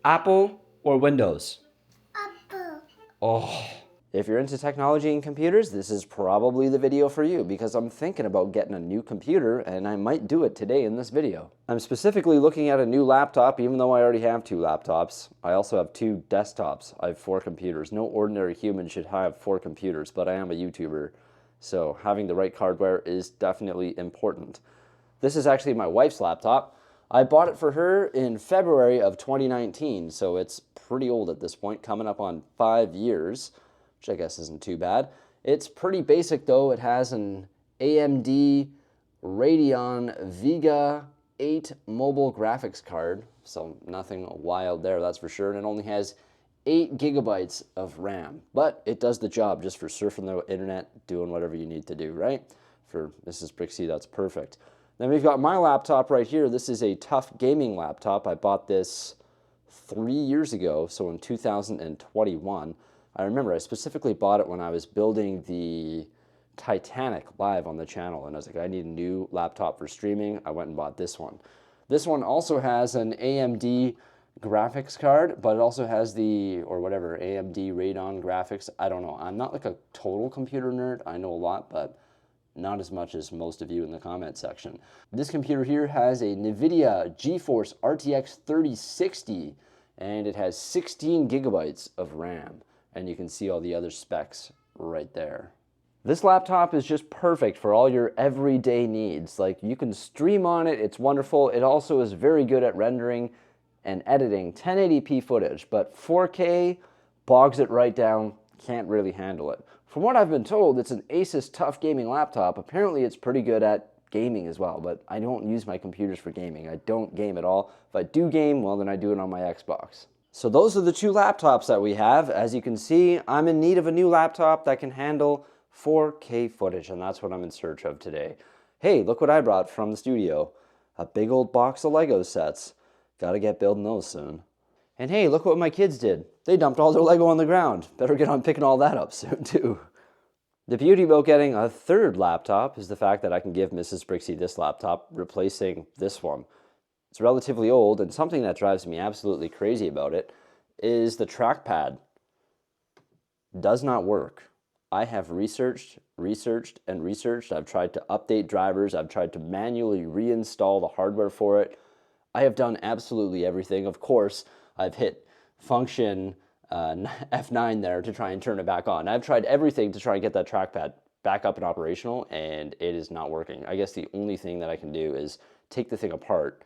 Apple or Windows? Apple. Oh. If you're into technology and computers, this is probably the video for you because I'm thinking about getting a new computer and I might do it today in this video. I'm specifically looking at a new laptop even though I already have 2 laptops. I also have 2 desktops. I have 4 computers. No ordinary human should have 4 computers, but I am a YouTuber, so having the right hardware is definitely important. This is actually my wife's laptop. I bought it for her in February of 2019, so it's pretty old at this point, coming up on 5 years, which I guess isn't too bad. It's pretty basic though. It has an AMD Radeon Vega 8 mobile graphics card, so nothing wild there, that's for sure, and it only has 8 gigabytes of RAM, but it does the job just for surfing the internet, doing whatever you need to do, right? For Mrs. Bricksie, that's perfect. Then we've got my laptop right here. This is a tough gaming laptop. I bought this 3 years ago, so in 2021. I remember I specifically bought it when I was building the Titanic live on the channel, and I was like, I need a new laptop for streaming. I went and bought this one. This one also has an AMD graphics card, but it also has the, or whatever, AMD Radeon graphics. I don't know. I'm not like a total computer nerd. I know a lot, but not as much as most of you in the comment section. This computer here has a NVIDIA GeForce RTX 3060, and it has 16 gigabytes of RAM, and you can see all the other specs right there. This laptop is just perfect for all your everyday needs. Like, you can stream on it, it's wonderful. It also is very good at rendering and editing 1080p footage, but 4K bogs it right down, can't really handle it. From what I've been told, it's an Asus tough gaming laptop. Apparently it's pretty good at gaming as well, but I don't use my computers for gaming. I don't game at all. If I do game, well, then I do it on my Xbox. So those are the 2 laptops that we have. As you can see, I'm in need of a new laptop that can handle 4K footage, and that's what I'm in search of today. Hey, look what I brought from the studio. A big old box of Lego sets. Gotta get building those soon. And hey, look what my kids did. They dumped all their Lego on the ground. Better get on picking all that up soon too. The beauty about getting a 3rd laptop is the fact that I can give Mrs. Bricksie this laptop, replacing this one. It's relatively old, and something that drives me absolutely crazy about it is the trackpad. Does not work. I have researched, and researched. I've tried to update drivers. I've tried to manually reinstall the hardware for it. I have done absolutely everything. Of course, I've hit function F9 there to try and turn it back on. I've tried everything to try and get that trackpad back up and operational, and it is not working. I guess the only thing that I can do is take the thing apart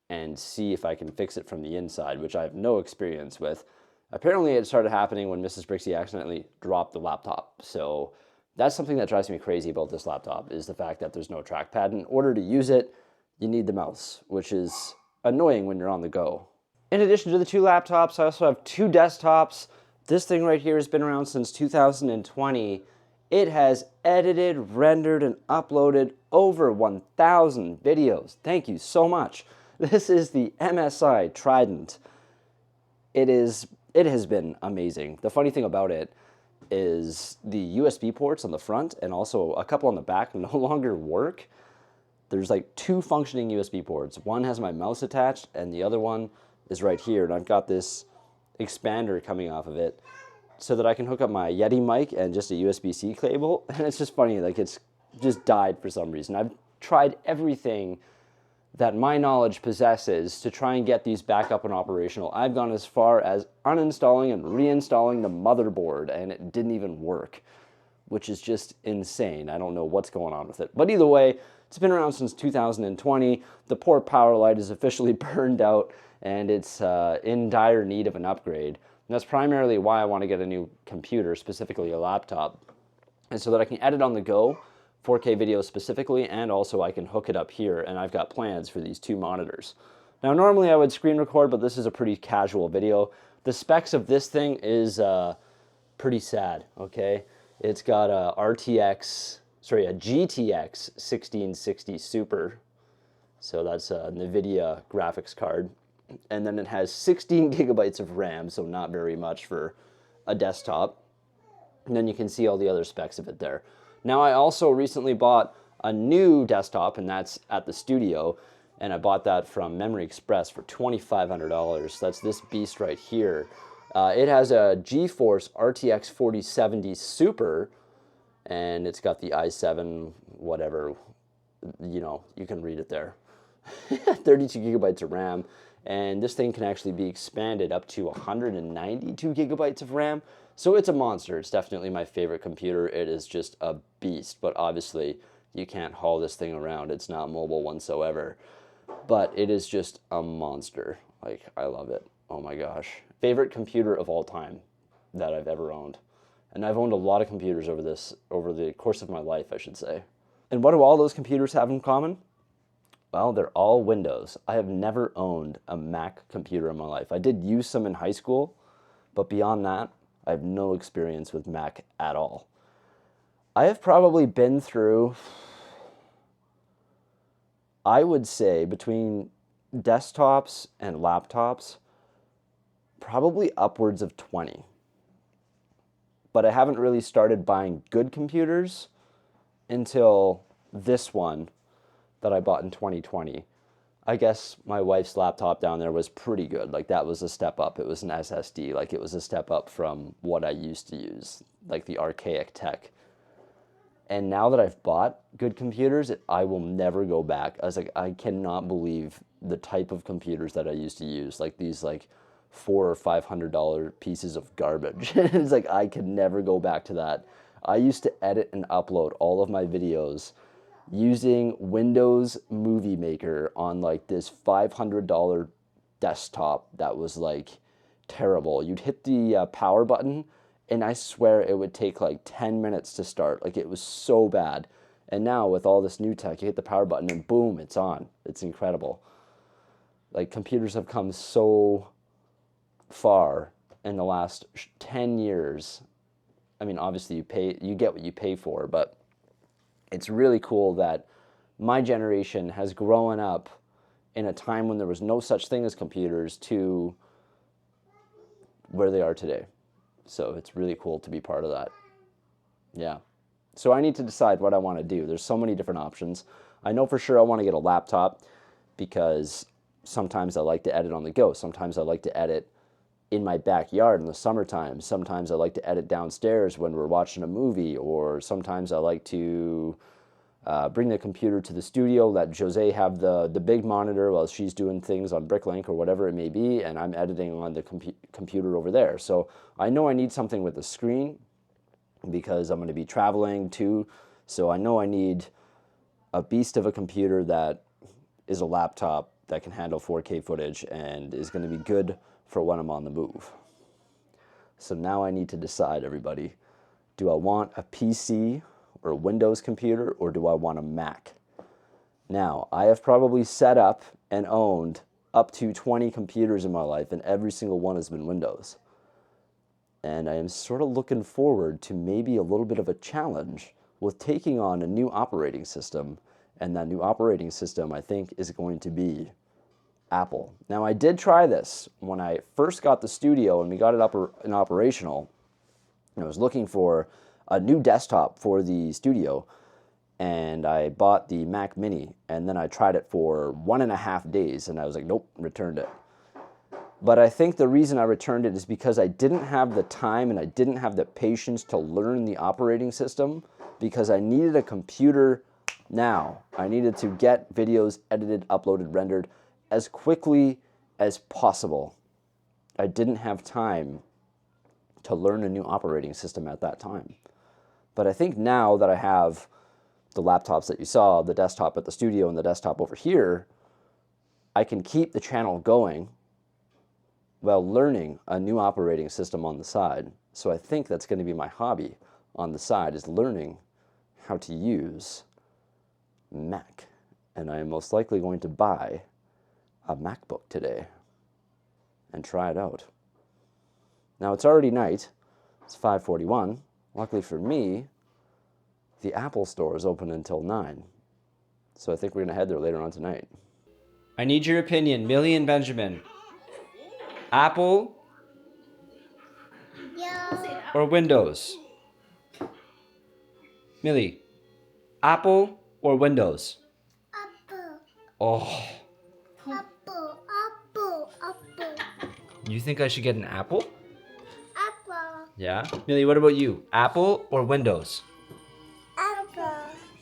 and see if I can fix it from the inside, which I have no experience with. Apparently, it started happening when Mrs. Bricksie accidentally dropped the laptop. So that's something that drives me crazy about this laptop, is the fact that there's no trackpad. In order to use it, you need the mouse, which is annoying when you're on the go. In addition to the 2 laptops, I also have 2 desktops. This thing right here has been around since 2020. It has edited, rendered, and uploaded over 1,000 videos. Thank you so much. This is the MSI Trident. It has been amazing. The funny thing about it is the USB ports on the front and also a couple on the back no longer work. There's like 2 functioning USB ports. One has my mouse attached and the other one is right here, and I've got this expander coming off of it so that I can hook up my Yeti mic and just a USB-C cable, and it's just funny, like it's just died for some reason. I've tried everything that my knowledge possesses to try and get these back up and operational. I've gone as far as uninstalling and reinstalling the motherboard, and it didn't even work, which is just insane. I don't know what's going on with it. But either way, it's been around since 2020. The poor power light is officially burned out, and it's in dire need of an upgrade. And that's primarily why I want to get a new computer, specifically a laptop, and so that I can edit on the go, 4K videos specifically, and also I can hook it up here, and I've got plans for these 2 monitors. Now, normally I would screen record, but this is a pretty casual video. The specs of this thing is pretty sad, okay? It's got a GTX 1660 Super, so that's a NVIDIA graphics card. And then it has 16 gigabytes of RAM, so not very much for a desktop. And then you can see all the other specs of it there. Now, I also recently bought a new desktop, and that's at the studio. And I bought that from Memory Express for $2,500. That's this beast right here. It has a GeForce RTX 4070 Super, and it's got the i7 whatever, you know, you can read it there. 32 gigabytes of RAM, and this thing can actually be expanded up to 192 gigabytes of RAM. So it's a monster. It's definitely my favorite computer. It is just a beast, but obviously you can't haul this thing around. It's not mobile whatsoever, but it is just a monster. Like, I love it. Oh my gosh. Favorite computer of all time that I've ever owned. And I've owned a lot of computers over the course of my life, I should say. And what do all those computers have in common? Well, they're all Windows. I have never owned a Mac computer in my life. I did use some in high school, but beyond that, I have no experience with Mac at all. I have probably been through, I would say, between desktops and laptops, probably upwards of 20. But I haven't really started buying good computers until this one that I bought in 2020. I guess my wife's laptop down there was pretty good. Like, that was a step up. It was an SSD. Like, it was a step up from what I used to use, like the archaic tech. And now that I've bought good computers, I will never go back. I was like, I cannot believe the type of computers that I used to use, like these like $400 or $500 pieces of garbage. It's like, I could never go back to that. I used to edit and upload all of my videos using Windows Movie Maker on like this $500 desktop that was like terrible. You'd hit the power button, and I swear it would take like 10 minutes to start. Like, it was so bad. And now with all this new tech, you hit the power button and boom, it's on. It's incredible. Like, computers have come so far in the last 10 years. I mean, obviously you get what you pay for, but it's really cool that my generation has grown up in a time when there was no such thing as computers to where they are today. So it's really cool to be part of that. Yeah. So I need to decide what I want to do. There's so many different options. I know for sure I want to get a laptop because sometimes I like to edit on the go. Sometimes I like to edit in my backyard in the summertime. Sometimes I like to edit downstairs when we're watching a movie, or sometimes I like to bring the computer to the studio, let Jose have the big monitor while she's doing things on Bricklink or whatever it may be, and I'm editing on the computer over there. So I know I need something with a screen because I'm going to be traveling too. So I know I need a beast of a computer that is a laptop that can handle 4K footage and is going to be good for when I'm on the move. So now I need to decide, everybody. Do I want a PC or a Windows computer, or do I want a Mac? Now, I have probably set up and owned up to 20 computers in my life, and every single one has been Windows. And I am sort of looking forward to maybe a little bit of a challenge with taking on a new operating system, and that new operating system, I think, is going to be Apple. Now, I did try this when I first got the studio and we got it up and operational. I was looking for a new desktop for the studio, and I bought the Mac Mini, and then I tried it for 1.5 days, and I was like, nope, returned it. But I think the reason I returned it is because I didn't have the time and I didn't have the patience to learn the operating system, because I needed a computer now. I needed to get videos edited, uploaded, rendered as quickly as possible. I didn't have time to learn a new operating system at that time. But I think now that I have the laptops that you saw, the desktop at the studio and the desktop over here, I can keep the channel going while learning a new operating system on the side. So I think that's going to be my hobby on the side, is learning how to use Mac. And I am most likely going to buy a MacBook today and try it out. Now, it's already night. It's 5:41. Luckily for me, the Apple store is open until 9. So I think we're going to head there later on tonight. I need your opinion, Millie and Benjamin. Apple or Windows? Millie, Apple or Windows? Apple. Oh, You think I should get an Apple? Apple. Yeah? Millie, what about you? Apple or Windows? Apple.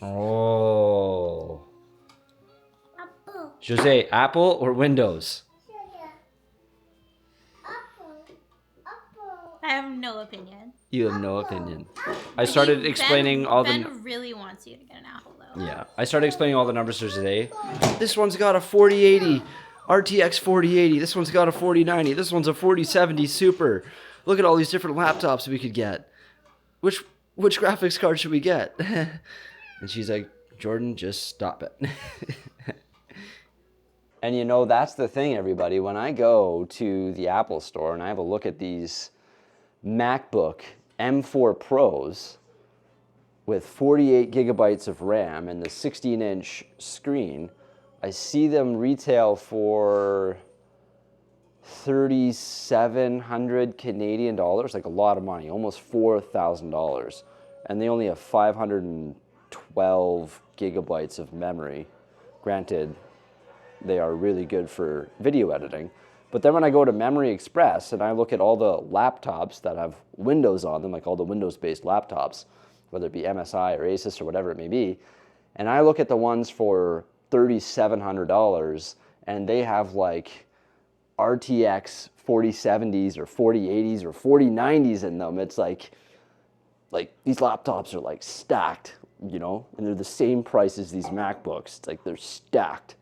Oh. Apple. Jose, Apple or Windows? Apple. Apple. I have no opinion. You have no opinion. I started explaining all the... Ben really wants you to get an Apple, though. Yeah. I started explaining all the numbers for today. This one's got a 4080. RTX 4080. This one's got a 4090. This one's a 4070 Super. Look at all these different laptops we could get. Which graphics card should we get? And she's like, Jordan, just stop it. And you know, that's the thing, everybody. When I go to the Apple store and I have a look at these MacBook M4 Pros with 48 gigabytes of RAM and the 16-inch screen, I see them retail for 3,700 Canadian dollars, like a lot of money, almost $4,000. And they only have 512 gigabytes of memory. Granted, they are really good for video editing. But then when I go to Memory Express and I look at all the laptops that have Windows on them, like all the Windows-based laptops, whether it be MSI or Asus or whatever it may be, and I look at the ones for $3,700 and they have like RTX 4070s or 4080s or 4090s in them. It's like these laptops are like stacked, you know, and they're the same price as these MacBooks. It's like they're stacked.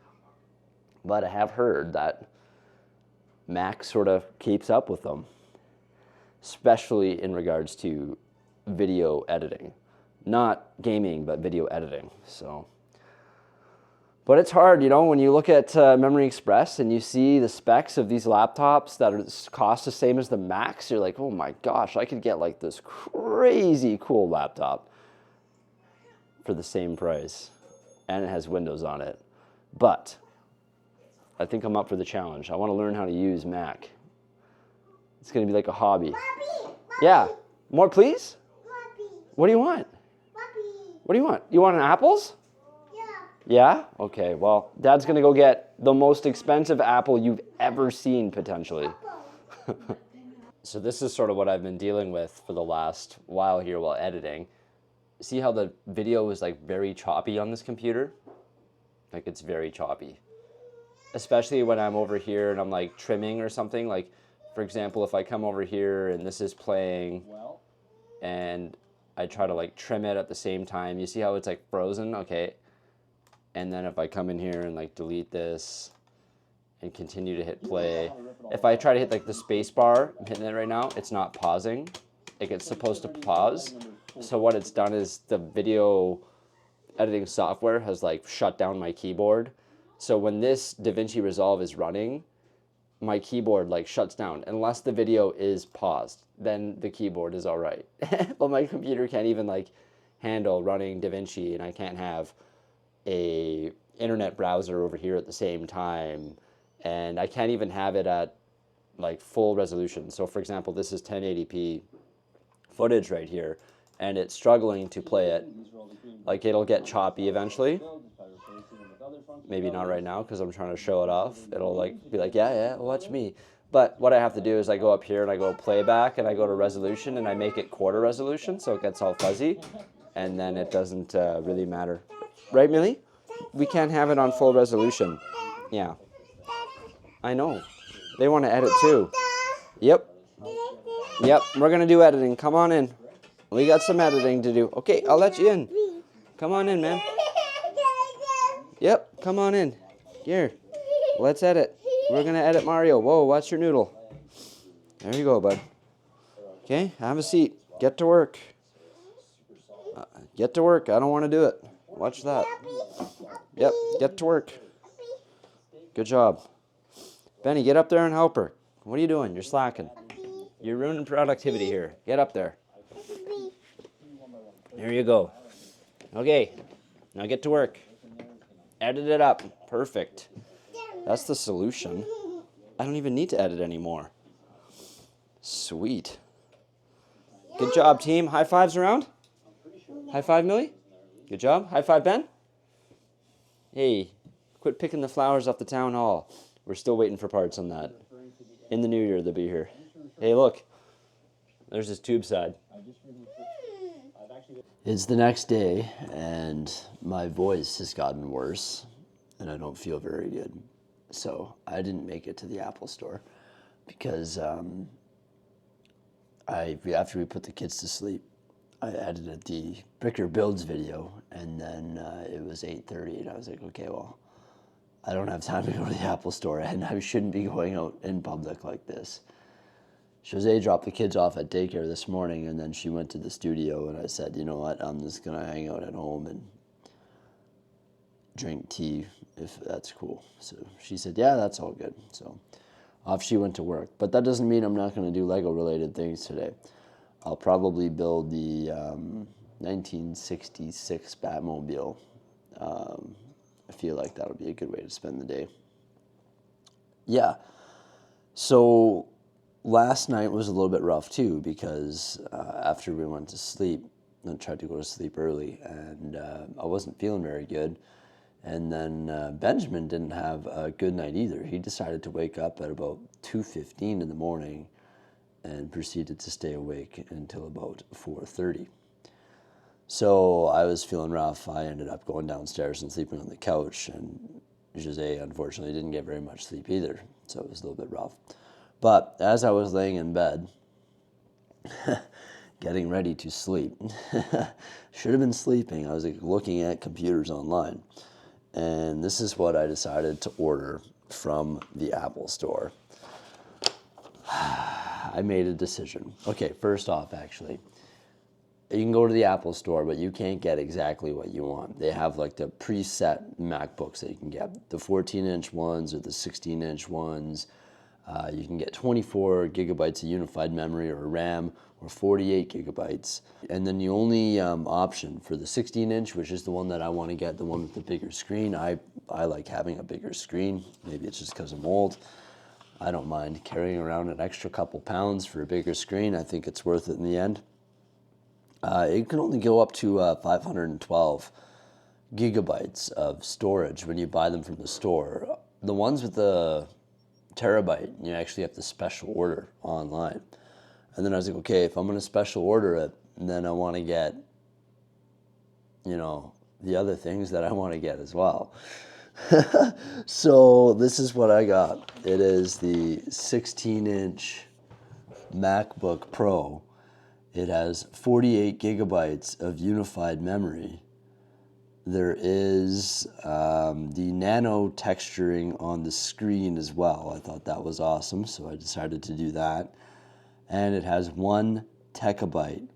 But I have heard that Mac sort of keeps up with them, especially in regards to video editing. Not gaming, but video editing. So, but it's hard, you know, when you look at Memory Express and you see the specs of these laptops that cost the same as the Macs, you're like, oh my gosh, I could get like this crazy cool laptop for the same price. And it has Windows on it. But I think I'm up for the challenge. I want to learn how to use Mac. It's going to be like a hobby. Bobby. Yeah. More, please? Bobby. What do you want? Bobby. What do you want? You want an apples? Yeah. Yeah? Okay, well, Dad's going to go get the most expensive apple you've ever seen, potentially. So this is sort of what I've been dealing with for the last while here while editing. See how the video is like very choppy on this computer? Like it's very choppy. Especially when I'm over here and I'm like trimming or something. Like, for example, if I come over here and this is playing and I try to like trim it at the same time, you see how it's like frozen? Okay. And then if I come in here and like delete this and continue to hit play, if I try to hit like the space bar, I'm hitting it right now, it's not pausing. Like it's supposed to pause. So what it's done is the video editing software has like shut down my keyboard. So when this DaVinci Resolve is running, my keyboard like shuts down. Unless the video is paused, then the keyboard is all right. But my computer can't even like handle running DaVinci, and I can't have a internet browser over here at the same time. And I can't even have it at like full resolution. So for example, this is 1080p footage right here, and it's struggling to play it. Like it'll get choppy eventually. Maybe not right now because I'm trying to show it off. It'll like be like, yeah, watch me. But what I have to do is I go up here and I go playback and I go to resolution and I make it quarter resolution so it gets all fuzzy, and then it doesn't really matter. Right, Millie? We can't have it on full resolution. Yeah. I know. They want to edit too. Yep. Yep, we're going to do editing. Come on in. We got some editing to do. Okay, I'll let you in. Come on in, man. Yep, come on in. Here, let's edit. We're going to edit Mario. Whoa, watch your noodle. There you go, bud. Okay, have a seat. Get to work. Get to work. I don't want to do it. Watch that. Yep, get to work. Good job. Benny, get up there and help her. What are you doing? You're slacking. You're ruining productivity here. Get up there. There you go. Okay, now get to work. Edit it up. Perfect. That's the solution. I don't even need to edit anymore. Sweet. Good job, team. High fives around? High five, Millie? Good job. High five, Ben? Hey, quit picking the flowers off the town hall. We're still waiting for parts on that. In the new year, they'll be here. Hey, look. There's his tube side. It's the next day, and my voice has gotten worse, and I don't feel very good. So I didn't make it to the Apple store because after we put the kids to sleep, I edited the Bricker Builds video, and then it was 8:30, and I was like, okay, well, I don't have time to go to the Apple store, and I shouldn't be going out in public like this. Jose dropped the kids off at daycare this morning, and then she went to the studio, and I said, you know what, I'm just going to hang out at home and drink tea, if that's cool. So she said, yeah, that's all good. So off she went to work. But that doesn't mean I'm not going to do Lego-related things today. I'll probably build the 1966 Batmobile. I feel like that'll be a good way to spend the day. Yeah. So last night was a little bit rough too, because after we went to sleep, I tried to go to sleep early, and I wasn't feeling very good. And then Benjamin didn't have a good night either. He decided to wake up at about 2:15 in the morning and proceeded to stay awake until about 4:30. So I was feeling rough. I ended up going downstairs and sleeping on the couch, and Jose unfortunately didn't get very much sleep either, so it was a little bit rough. But as I was laying in bed, getting ready to sleep, should have been sleeping, I was looking at computers online, and this is what I decided to order from the Apple store. I made a decision. Okay, first off, actually, you can go to the Apple store, but you can't get exactly what you want. They have like the preset MacBooks that you can get, the 14-inch ones or the 16-inch ones. You can get 24 gigabytes of unified memory or RAM, or 48 gigabytes. And then the only option for the 16-inch, which is the one that I want to get, the one with the bigger screen. I like having a bigger screen. Maybe it's just because I'm old. I don't mind carrying around an extra couple pounds for a bigger screen. I think it's worth it in the end. It can only go up to 512 gigabytes of storage when you buy them from the store. The ones with the terabyte, you actually have to special order online. And then I was like, okay, if I'm going to special order it, then I want to get, you know, the other things that I want to get as well. So this is what I got. It is the 16-inch MacBook Pro. It has 48 gigabytes of unified memory. There is the nano texturing on the screen as well. I thought that was awesome, so I decided to do that. And it has 1 terabyte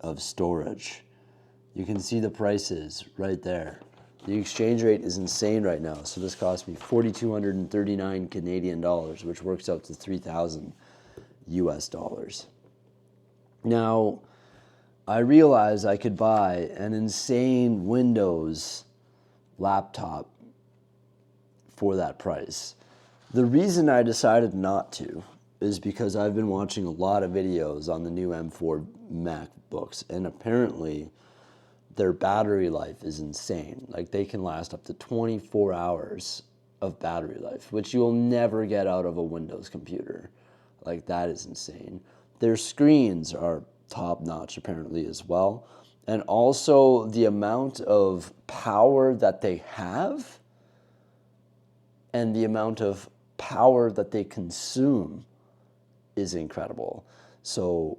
of storage. You can see the prices right there. The exchange rate is insane right now, so this cost me 4,239 Canadian dollars, which works out to 3,000 US dollars. Now, I realized I could buy an insane Windows laptop for that price. The reason I decided not to is because I've been watching a lot of videos on the new M4 MacBooks, and apparently their battery life is insane. Like, they can last up to 24 hours of battery life, which you'll never get out of a Windows computer. Like, that is insane. Their screens are top-notch apparently as well. And also the amount of power that they have and the amount of power that they consume is incredible. So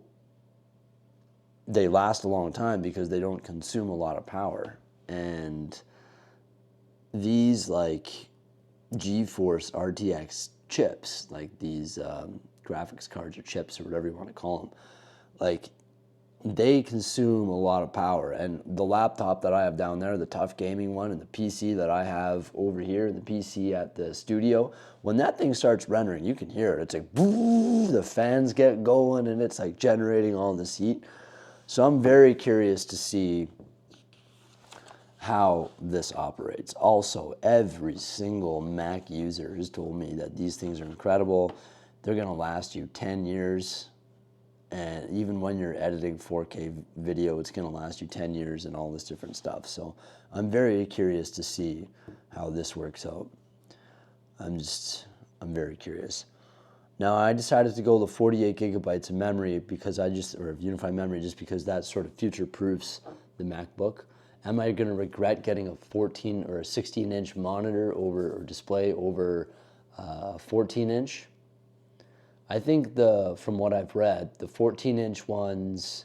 they last a long time because they don't consume a lot of power. And these like GeForce RTX chips, like these graphics cards or chips or whatever you want to call them, like they consume a lot of power. And the laptop that I have down there, the tough gaming one, and the PC that I have over here, the PC at the studio, when that thing starts rendering, you can hear it. It's like, boo, the fans get going, and it's like generating all this heat. So I'm very curious to see how this operates. Also, every single Mac user has told me that these things are incredible. They're gonna last you 10 years. And even when you're editing 4K video, it's going to last you 10 years and all this different stuff. So I'm very curious to see how this works out. I'm very curious. Now I decided to go the 48 gigabytes of memory because or unified memory, just because that sort of future-proofs the MacBook. Am I going to regret getting a 14 or a 16-inch monitor or display over 14-inch? I think from what I've read, the 14-inch ones,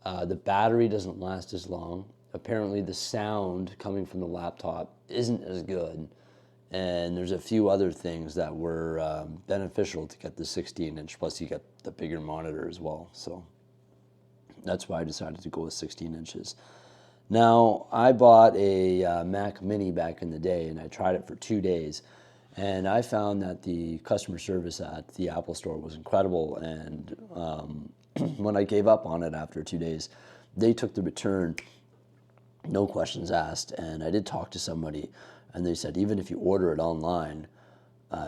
the battery doesn't last as long. Apparently the sound coming from the laptop isn't as good. And there's a few other things that were beneficial to get the 16-inch, plus you get the bigger monitor as well. So that's why I decided to go with 16 inches. Now, I bought a Mac Mini back in the day, and I tried it for 2 days. And I found that the customer service at the Apple Store was incredible. And when I gave up on it after 2 days, they took the return, no questions asked. And I did talk to somebody, and they said even if you order it online,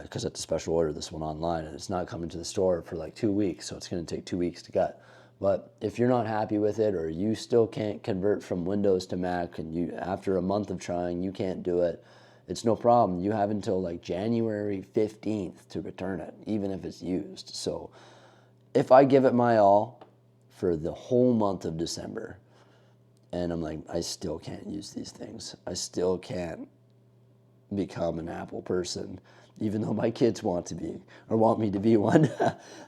because it's a special order, this one online, and it's not coming to the store for like 2 weeks, so it's going to take 2 weeks to get. But if you're not happy with it, or you still can't convert from Windows to Mac, and after a month of trying you can't do it, it's no problem. You have until like January 15th to return it, even if it's used. So if I give it my all for the whole month of December, and I'm like, I still can't use these things, I still can't become an Apple person, even though my kids want me to be one,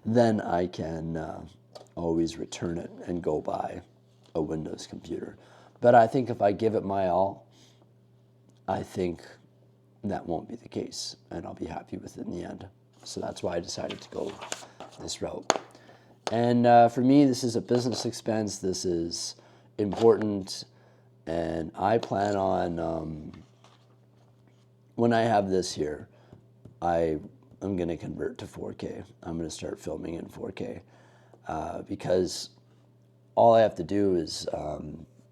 then I can always return it and go buy a Windows computer. But I think if I give it my all, I think that won't be the case, and I'll be happy with it in the end. So that's why I decided to go this route. And for me, this is a business expense. This is important, and I plan on, when I have this here, I'm going to convert to 4K. I'm going to start filming in 4K because all I have to do is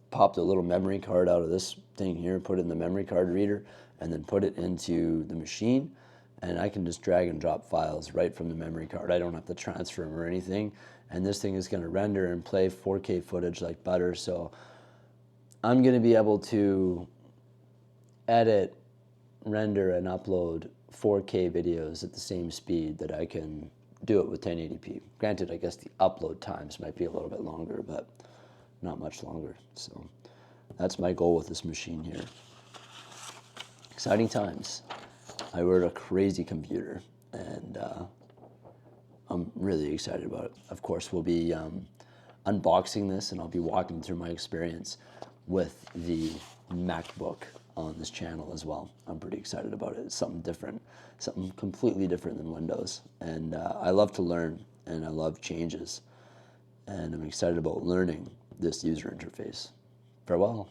pop the little memory card out of this thing here, put it in the memory card reader, and then put it into the machine, and I can just drag and drop files right from the memory card. I don't have to transfer them or anything, and this thing is going to render and play 4K footage like butter. So I'm going to be able to edit, render, and upload 4K videos at the same speed that I can do it with 1080p. Granted, I guess the upload times might be a little bit longer, but not much longer. So that's my goal with this machine here. Exciting times. I ordered a crazy computer, and I'm really excited about it. Of course, we'll be unboxing this, and I'll be walking through my experience with the MacBook on this channel as well. I'm pretty excited about it. It's something different, something completely different than Windows. And I love to learn, and I love changes. And I'm excited about learning this user interface. Farewell.